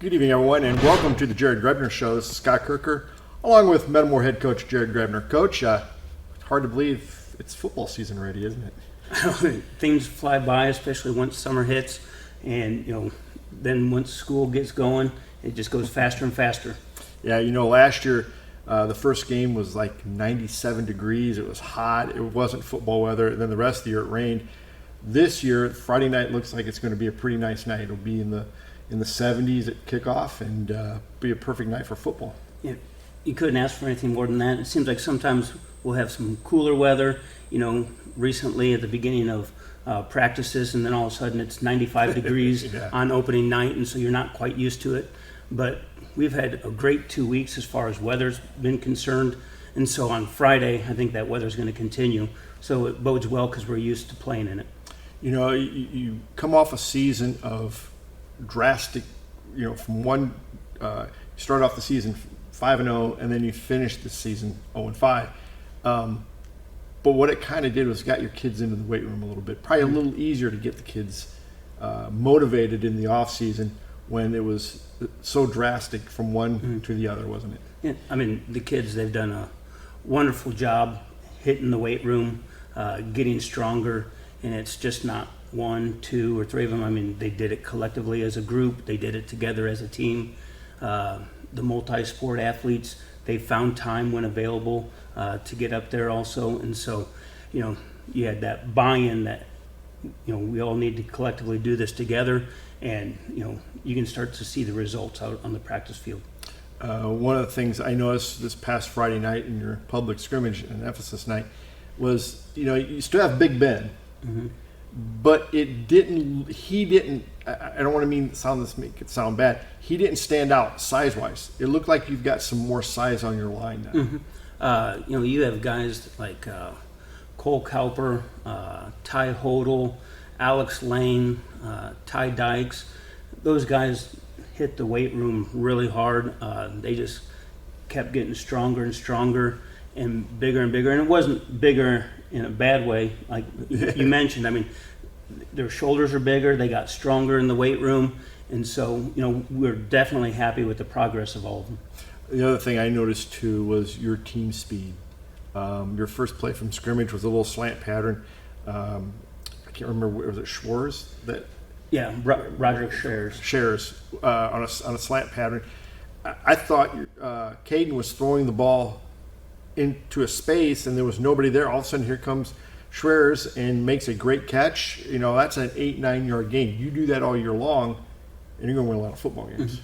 Good evening, everyone, and welcome to the Jared Grebner Show. This is Scott Kirker, along with Metamore head coach Jared Grebner. Coach, hard to believe it's football season already, isn't it? Things fly by, especially once summer hits, and then once school gets going, it just goes faster and faster. Yeah, last year the first game was like 97 degrees. It was hot. It wasn't football weather. And then the rest of the year it rained. This year, Friday night looks like it's going to be a pretty nice night. It'll be in the 70s at kickoff and be a perfect night for football. Yeah, you couldn't ask for anything more than that. It seems like sometimes we'll have some cooler weather, recently at the beginning of practices, and then all of a sudden it's 95 degrees Yeah. on opening night, and so you're not quite used to it. But we've had a great 2 weeks as far as weather's been concerned, and so on Friday I think that weather's going to continue. So it bodes well because we're used to playing in it. You come off a season of drastic, from one, you start off the season 5-0, and then you finish the season 0-5. But what it kind of did was got your kids into the weight room a little bit. Probably a little easier to get the kids motivated in the off season when it was so drastic from one to the other, wasn't it? Yeah, I mean, the kids, they've done a wonderful job hitting the weight room, getting stronger, and it's just not 1, 2, or 3 of them. I mean, they did it collectively as a group. They did it together as a team. The multi-sport athletes, they found time when available to get up there also. And so, you had that buy-in that, we all need to collectively do this together, and, you can start to see the results out on the practice field. One of the things I noticed this past Friday night in your public scrimmage and emphasis night was, you still have Big Ben, but he didn't, I don't want to make it sound bad. He didn't stand out size-wise. It looked like you've got some more size on your line now. You have guys like Cole Cowper, Ty Hodel, Alex Lane, Ty Dykes. Those guys hit the weight room really hard. They just kept getting stronger and stronger and bigger. And it wasn't bigger in a bad way, like you mentioned. I mean, their shoulders are bigger. They got stronger in the weight room. And so, we're definitely happy with the progress of all of them. The other thing I noticed too was your team speed. Your first play from scrimmage was a little slant pattern. I can't remember, was it Schwartz that? Yeah, Roderick Shares. Shares on a slant pattern. I thought Caden was throwing the ball into a space and there was nobody there. All of a sudden, here comes Schwartz and makes a great catch. That's an 8-9 yard gain. You do that all year long, and you're going to win a lot of football games.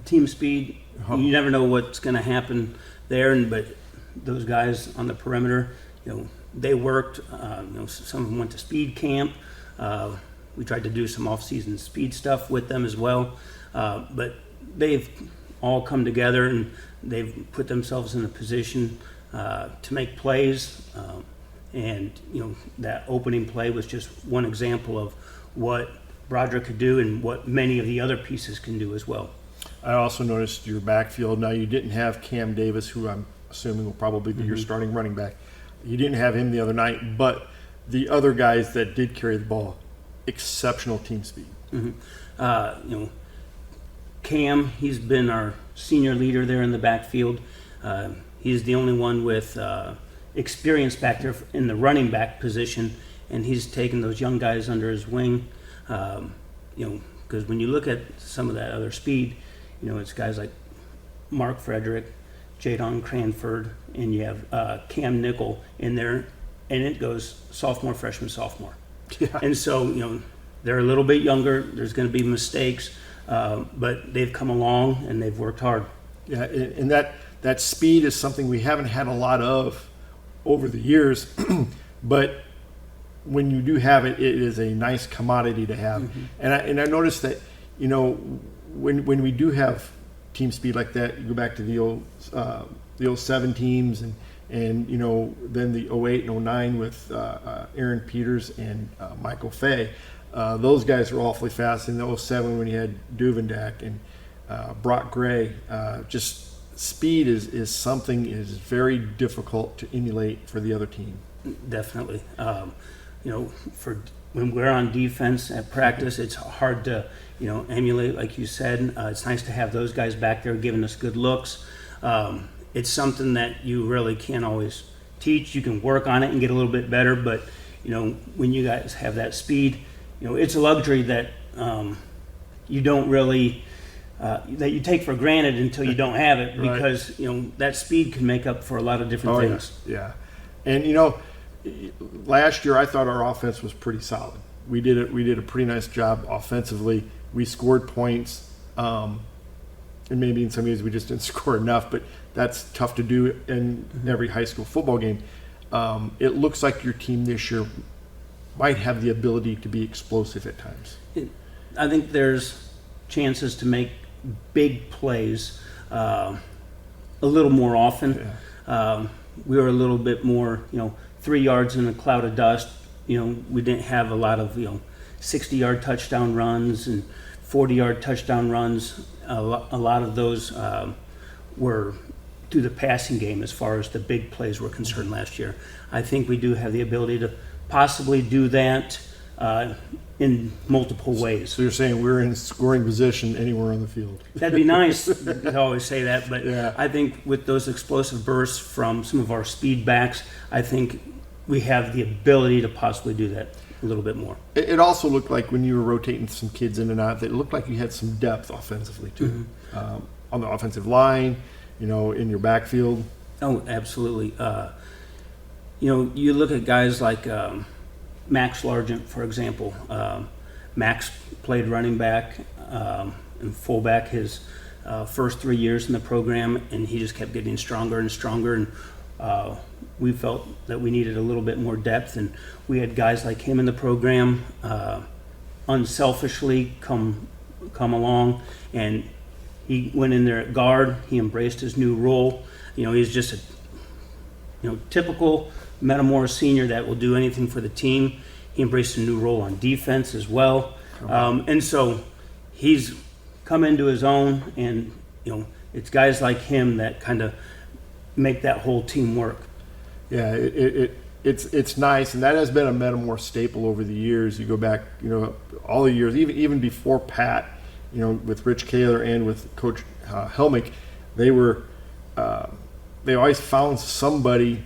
Team speed, you never know what's going to happen there, but those guys on the perimeter, they worked. Some of them went to speed camp. We tried to do some off-season speed stuff with them as well, but they've all come together and they've put themselves in a position to make plays. And that opening play was just one example of what Broderick could do and what many of the other pieces can do as well. I also noticed your backfield. Now, you didn't have Cam Davis, who I'm assuming will probably be your starting running back. You didn't have him the other night, but the other guys that did carry the ball, exceptional team speed. Cam, he's been our senior leader there in the backfield. He's the only one with experience back there in the running back position, and he's taken those young guys under his wing. Because when you look at some of that other speed, it's guys like Mark Frederick, Jadon Cranford, and you have Cam Nickel in there, and it goes sophomore, freshman, sophomore. Yeah. And so, they're a little bit younger. There's going to be mistakes, but they've come along and they've worked hard. Yeah, and that speed is something we haven't had a lot of over the years, but when you do have it, it is a nice commodity to have. And I noticed that, when we do have team speed like that, you go back to the old 07 teams and then the 08 and 09 with Aaron Peters and Michael Fay. Those guys were awfully fast. In the 07 when you had Duvendak and Brock Gray, just speed is something is very difficult to emulate for the other team. Definitely. for when we're on defense at practice, it's hard to, emulate, like you said. It's nice to have those guys back there giving us good looks. It's something that you really can't always teach. You can work on it and get a little bit better, but, when you guys have that speed, it's a luxury that you don't really, that you take for granted until you don't have it, because, that speed can make up for a lot of different things. Yeah. And, last year I thought our offense was pretty solid. We did a pretty nice job offensively. We scored points, and maybe in some ways we just didn't score enough, but that's tough to do in every high school football game. It looks like your team this year might have the ability to be explosive at times. I think there's chances to make big plays a little more often. Yeah. We were a little bit more, 3 yards in a cloud of dust. We didn't have a lot of, 60-yard touchdown runs and 40-yard touchdown runs. A lot of those were through the passing game as far as the big plays were concerned last year. I think we do have the ability to possibly do that in multiple ways. So you're saying we're in scoring position anywhere on the field? That'd be nice to always say that, but Yeah. I think with those explosive bursts from some of our speed backs, I think we have the ability to possibly do that a little bit more. It also looked like when you were rotating some kids in and out, that it looked like you had some depth offensively too, on the offensive line, in your backfield. Oh, absolutely. You look at guys like Max Largent, for example. Max played running back and fullback his first 3 years in the program, and he just kept getting stronger and stronger. And we felt that we needed a little bit more depth, and we had guys like him in the program unselfishly come along, and he went in there at guard. He embraced his new role. He's just a typical Metamora senior that will do anything for the team. He embraced a new role on defense as well, and so he's come into his own. And it's guys like him that kind of make that whole team work. Yeah, it's nice, and that has been a Metamora staple over the years. You go back, all the years, even before Pat, with Rich Kaler and with Coach Helmick, they always found somebody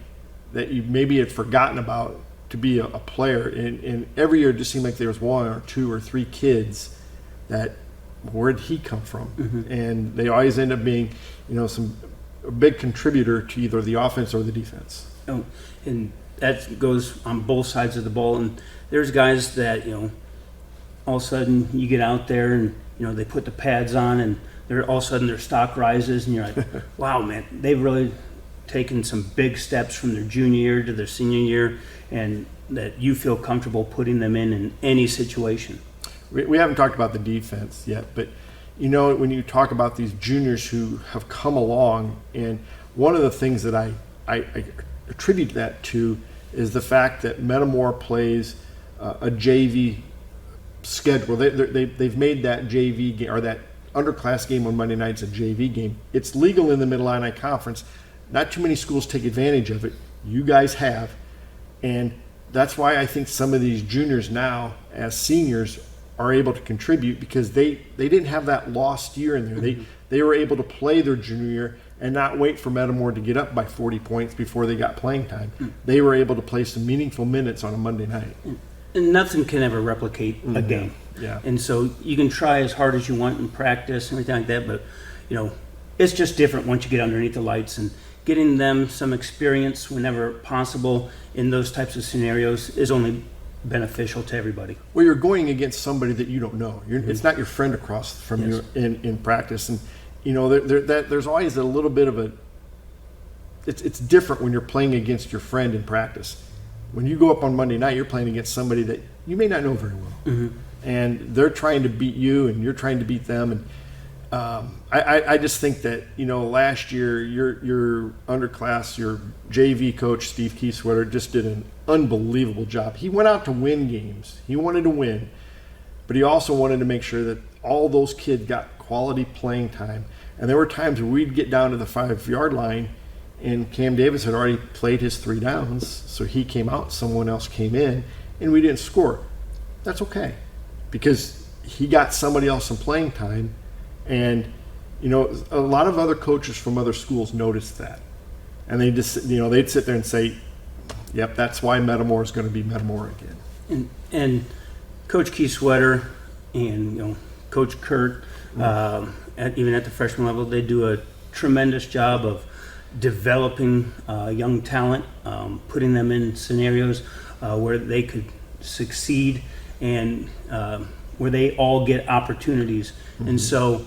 that you maybe had forgotten about to be a player. And every year it just seemed like there was 1 or 2 or 3 kids that, where did he come from? And they always end up being, a big contributor to either the offense or the defense. Oh, and that goes on both sides of the ball. And there's guys that, all of a sudden you get out there and, they put the pads on, and all of a sudden their stock rises, and you're like, wow, man, they've really taken some big steps from their junior year to their senior year, and that you feel comfortable putting them in any situation. We haven't talked about the defense yet, but when you talk about these juniors who have come along, and one of the things that I attribute that to is the fact that Metamora plays a JV schedule. They've made that JV game, or that underclass game on Monday nights, a JV game. It's legal in the Mid-Illini Conference. Not too many schools take advantage of it. You guys have. And that's why I think some of these juniors now, as seniors, are able to contribute, because they didn't have that lost year in there. They were able to play their junior year and not wait for Metamora to get up by 40 points before they got playing time. They were able to play some meaningful minutes on a Monday night. And nothing can ever replicate a game. Yeah. And so you can try as hard as you want in practice and everything like that, but it's just different once you get underneath the lights, and getting them some experience whenever possible in those types of scenarios is only beneficial to everybody. Well, you're going against somebody that you don't know. It's not your friend across from you in practice, and there's always a little bit of a. It's different when you're playing against your friend in practice. When you go up on Monday night, you're playing against somebody that you may not know very well, and they're trying to beat you, and you're trying to beat them. And I just think that last year your underclass, your JV coach Steve Kieswetter just did an unbelievable job. He went out to win games. He wanted to win, but he also wanted to make sure that all those kids got quality playing time. And there were times where we'd get down to the 5-yard line, and Cam Davis had already played his 3 downs, so he came out, someone else came in, and we didn't score. That's okay, because he got somebody else some playing time. And, a lot of other coaches from other schools noticed that. And they just, they'd sit there and say, yep, that's why Metamore is going to be Metamore again. And Coach Keith Sweater and, Coach Kurt, even at the freshman level, they do a tremendous job of developing young talent, putting them in scenarios where they could succeed and where they all get opportunities. And so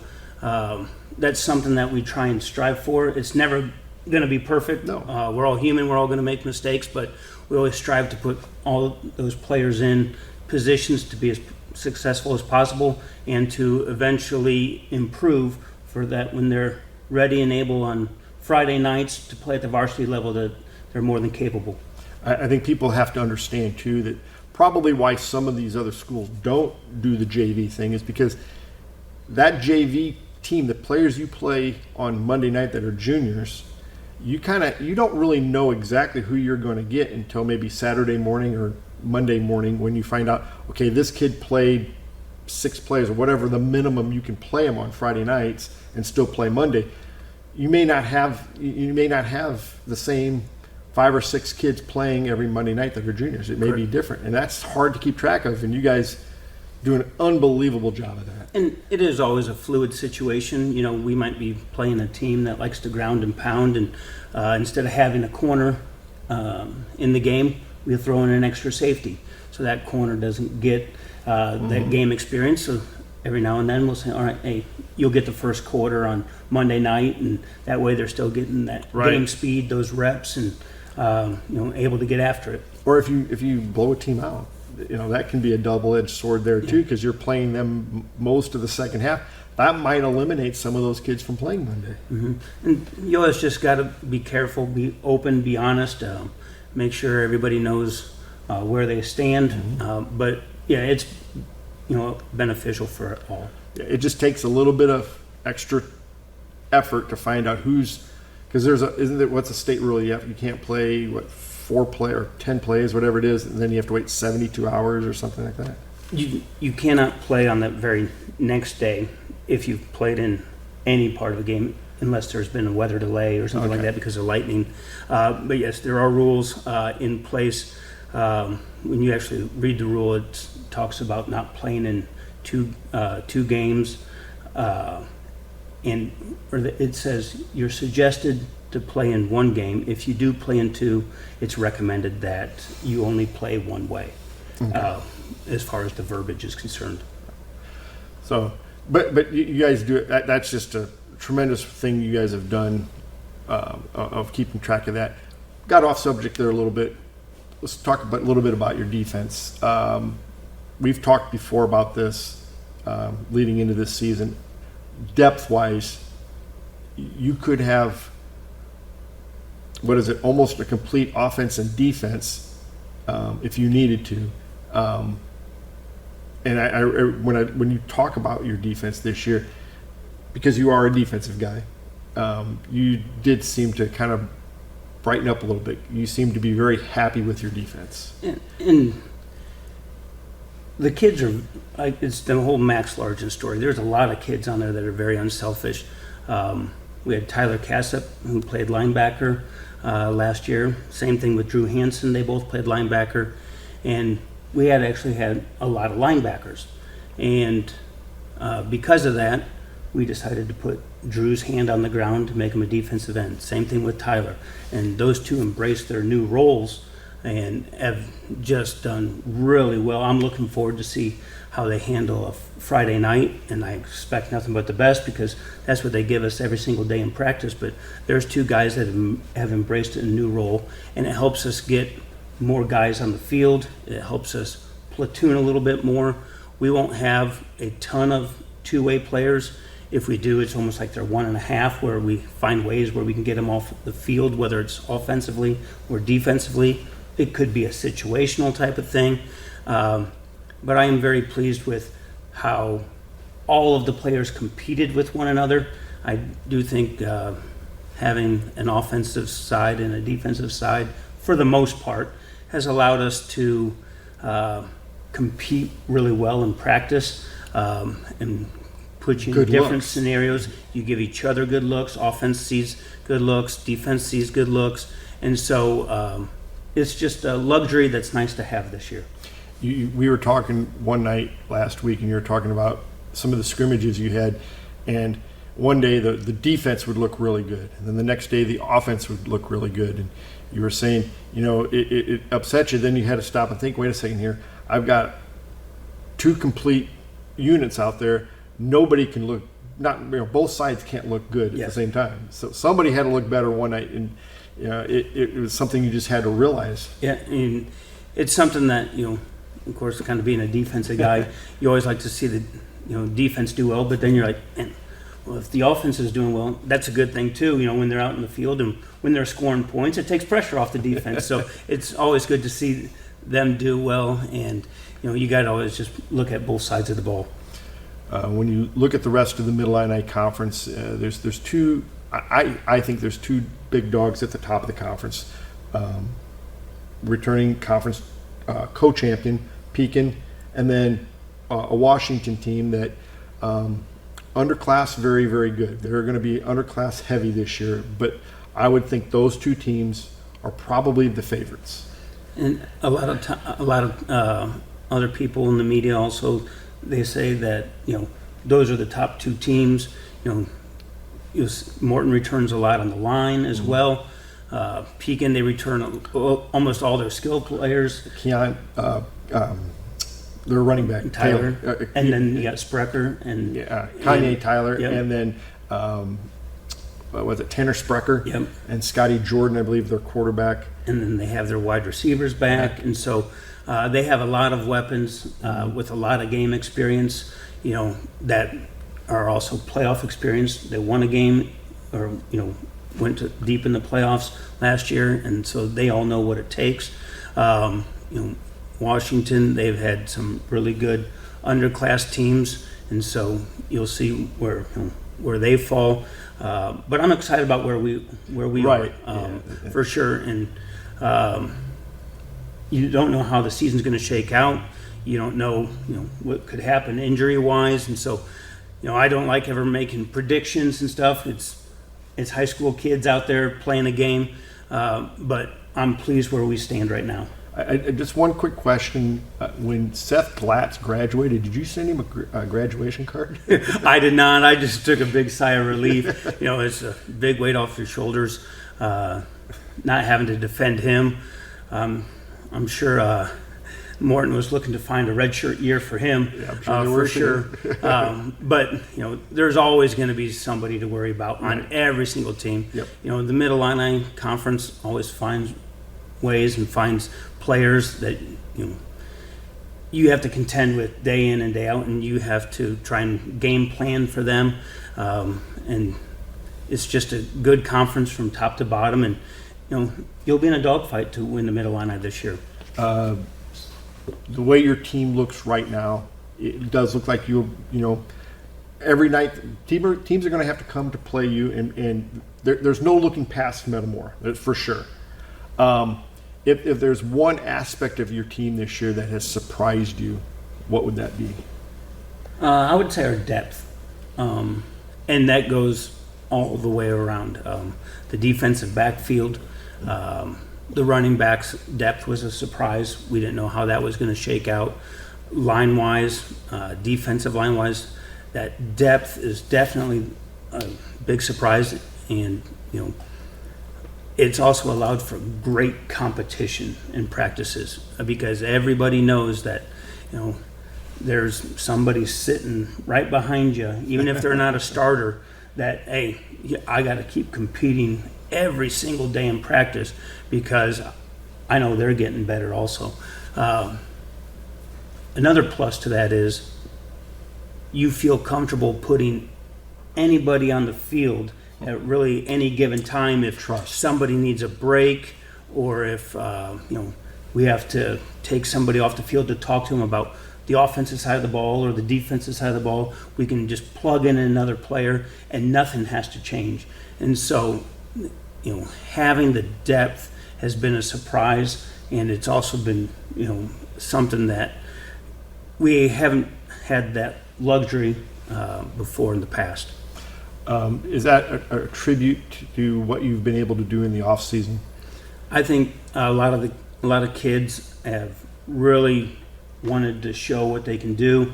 that's something that we try and strive for. It's never going to be perfect. No. We're all human. We're all going to make mistakes, but we always strive to put all those players in positions to be as successful as possible and to eventually improve for that when they're ready and able on Friday nights to play at the varsity level, that they're more than capable. I think people have to understand too that probably why some of these other schools don't do the JV thing is because that JV team, the players you play on Monday night that are juniors, you don't really know exactly who you're going to get until maybe Saturday morning or Monday morning when you find out, okay, this kid played 6 plays or whatever the minimum you can play them on Friday nights and still play Monday. You may not have the same 5 or 6 kids playing every Monday night that are juniors. It may be different, and that's hard to keep track of. And you guys do an unbelievable job of that. And it is always a fluid situation. We might be playing a team that likes to ground and pound, and instead of having a corner in the game, we throw in an extra safety, so that corner doesn't get that game experience. So every now and then we'll say, all right, hey, you'll get the first quarter on Monday night, and that way they're still getting that game speed, those reps, and able to get after it. Or if you blow a team out, that can be a double-edged sword there too, because you're playing them most of the second half. That might eliminate some of those kids from playing Monday. Mm-hmm. And you always just got to be careful, be open, be honest, make sure everybody knows where they stand. But yeah, it's beneficial for all. It just takes a little bit of extra effort to find out who's, because what's a state rule? You can't play 4 play or 10 plays, whatever it is, and then you have to wait 72 hours or something like that. You cannot play on that very next day if you've played in any part of the game, unless there's been a weather delay or something like that because of lightning. But yes, there are rules in place. When you actually read the rule, it talks about not playing in two games, it says you're suggested to play in 1 game. If you do play in 2, it's recommended that you only play one way, as far as the verbiage is concerned. So, but you guys do it. That's just a tremendous thing you guys have done of keeping track of that. Got off subject there a little bit. Let's talk a little bit about your defense. We've talked before about this leading into this season. Depth-wise, you could have, almost a complete offense and defense if you needed to. And when you talk about your defense this year, because you are a defensive guy, you did seem to kind of brighten up a little bit. You seem to be very happy with your defense. And the kids are, it's the whole Max Largen story. There's a lot of kids on there that are very unselfish. We had Tyler Cassip, who played linebacker last year. Same thing with Drew Hansen. They both played linebacker. And we had a lot of linebackers. And because of that, we decided to put Drew's hand on the ground to make him a defensive end. Same thing with Tyler. And those two embraced their new roles and have just done really well. I'm looking forward to see how they handle a Friday night, and I expect nothing but the best because that's what they give us every single day in practice. But there's 2 guys that have embraced a new role, and it helps us get more guys on the field. It helps us platoon a little bit more. We won't have a ton of 2-way players. If we do, it's almost like they're 1.5, where we find ways where we can get them off the field, whether it's offensively or defensively. It could be a situational type of thing. But I am very pleased with how all of the players competed with one another. I do think having an offensive side and a defensive side, for the most part, has allowed us to compete really well in practice, and put you in Good different looks. scenarios. You give each other good looks. Offense sees good looks. Defense sees good looks. And so it's just a luxury that's nice to have this year. We were talking one night last week, and you were talking about some of the scrimmages you had, and one day the defense would look really good, and then the next day the offense would look really good, and you were saying, it upset you. Then you had to stop and think, wait a second here, I've got two complete units out there. Nobody can look, both sides can't look good at Yes. the same time. So somebody had to look better one night, and it was something you just had to realize. Yeah, and it's something that, of course, kind of being a defensive guy, you always like to see the defense do well, but then you're like, man, well, if the offense is doing well, that's a good thing too. When they're out in the field and when they're scoring points, it takes pressure off the defense. So it's always good to see them do well, and you got to always just look at both sides of the ball. When you look at the rest of the Mid-Illini Conference, there's two. I think there's two big dogs at the top of the conference. Returning conference co-champion Pekin, and then a Washington team that underclass, very, very good. They're going to be underclass heavy this year, but I would think those two teams are probably the favorites. And a lot of other people in the media also, they say that those are the top two teams. Morton returns a lot on the line as well. Pekin, they return almost all their skill players. Keon, their running back Tyler, Taylor, and then you got Sprecher and Kanye Tyler, Yep. and then what was it, Tanner Sprecher, Yep. and Scotty Jordan, I believe, their quarterback. and then they have their wide receivers back, and so they have a lot of weapons with a lot of game experience. That are also playoff experience. They won a game, or went deep in the playoffs last year, and so they all know what it takes. Washington, they've had some really good underclass teams, and so you'll see where they fall. But I'm excited about where we Right. are for sure. And you don't know how the season's going to shake out. You don't know what could happen injury wise, and so I don't like ever making predictions and stuff. It's high school kids out there playing a game, but I'm pleased where we stand right now. Just one quick question. When Seth Glatz graduated, did you send him a graduation card? I did not. I just took a big sigh of relief. It's a big weight off your shoulders, not having to defend him. I'm sure Morton was looking to find a redshirt year for him, for sure. But there's always going to be somebody to worry about on every single team. Yep. The Mid-Illini Conference always finds ways and finds players that you have to contend with day in and day out, and you have to try and game plan for them. And it's just a good conference from top to bottom, and you'll be in a dogfight to win the Mid-Illini this year. The way your team looks right now, it does look like every night teams are going to have to come to play you, and there's no looking past Metamore, that's for sure. If there's one aspect of your team this year that has surprised you, what would that be? I would say our depth, and that goes all the way around. The defensive backfield, the running backs' depth was a surprise. We didn't know how that was going to shake out. Line-wise, defensive line-wise, that depth is definitely a big surprise, and it's also allowed for great competition in practices, because everybody knows that there's somebody sitting right behind you, even if they're not a starter, that hey, I got to keep competing every single day in practice because I know they're getting better also. Another plus to that is you feel comfortable putting anybody on the field at really any given time if somebody needs a break, or if we have to take somebody off the field to talk to them about the offensive side of the ball or the defensive side of the ball. We can just plug in another player and nothing has to change. And so having the depth has been a surprise, and it's also been something that we haven't had that luxury before in the past. Is that a tribute to what you've been able to do in the off season? I think a lot of kids have really wanted to show what they can do.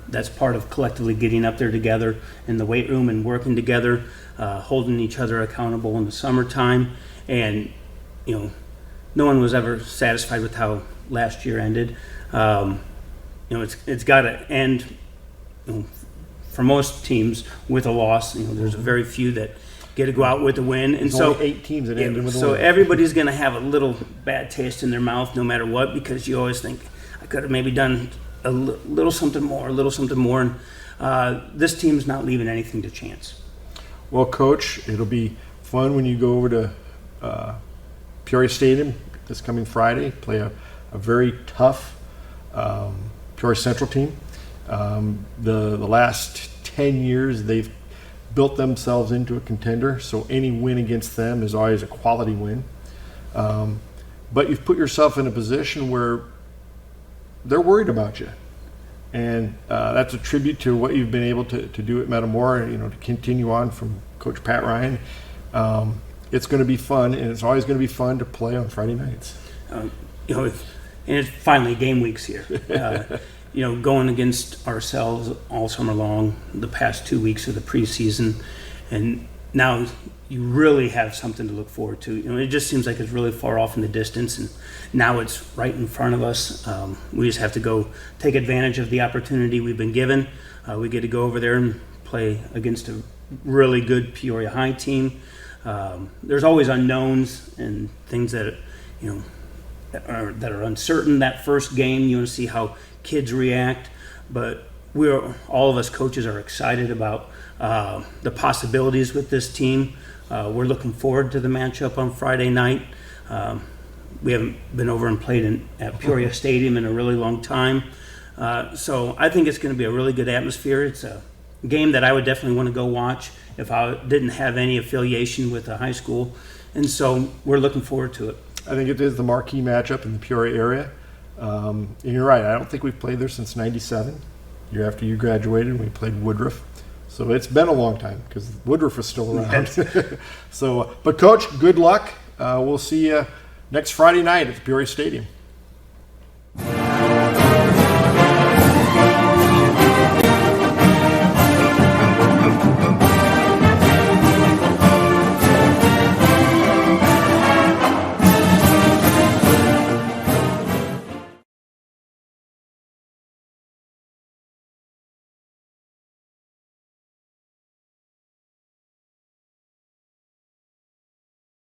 That's part of collectively getting up there together in the weight room and working together, holding each other accountable in the summertime. And, no one was ever satisfied with how last year ended. It's got to end, for most teams, with a loss. There's a very few that get to go out with a win. And There's so only 8 teams that ended with a so win. everybody's going to have a little bad taste in their mouth no matter what, because you always think, I could have maybe done a little something more. And this team's not leaving anything to chance. Well, Coach, it'll be fun when you go over to Peoria Stadium this coming Friday, play a very tough Peoria Central team. The last 10 years, they've built themselves into a contender, so any win against them is always a quality win. But you've put yourself in a position where they're worried about you. And that's a tribute to what you've been able to do at Metamora, to continue on from Coach Pat Ryan. It's going to be fun, and it's always going to be fun to play on Friday nights. And it's finally game weeks here. Going against ourselves all summer long, the past 2 weeks of the preseason, and now you really have something to look forward to. It just seems like it's really far off in the distance, and now it's right in front of us. We just have to go take advantage of the opportunity we've been given. We get to go over there and play against a really good Peoria High team. There's always unknowns and things that are uncertain. That first game, you want to see how kids react, but all of us coaches are excited about the possibilities with this team. We're looking forward to the matchup on Friday night. We haven't been over and played at Peoria Stadium in a really long time, so I think it's going to be a really good atmosphere. It's a game that I would definitely want to go watch if I didn't have any affiliation with a high school, and so we're looking forward to it. I think it is the marquee matchup in the Peoria area. And you're right, I don't think we've played there since '97. Year after you graduated, we played Woodruff. So it's been a long time because Woodruff is still around. So, but Coach, good luck. We'll see you next Friday night at the Peoria Stadium.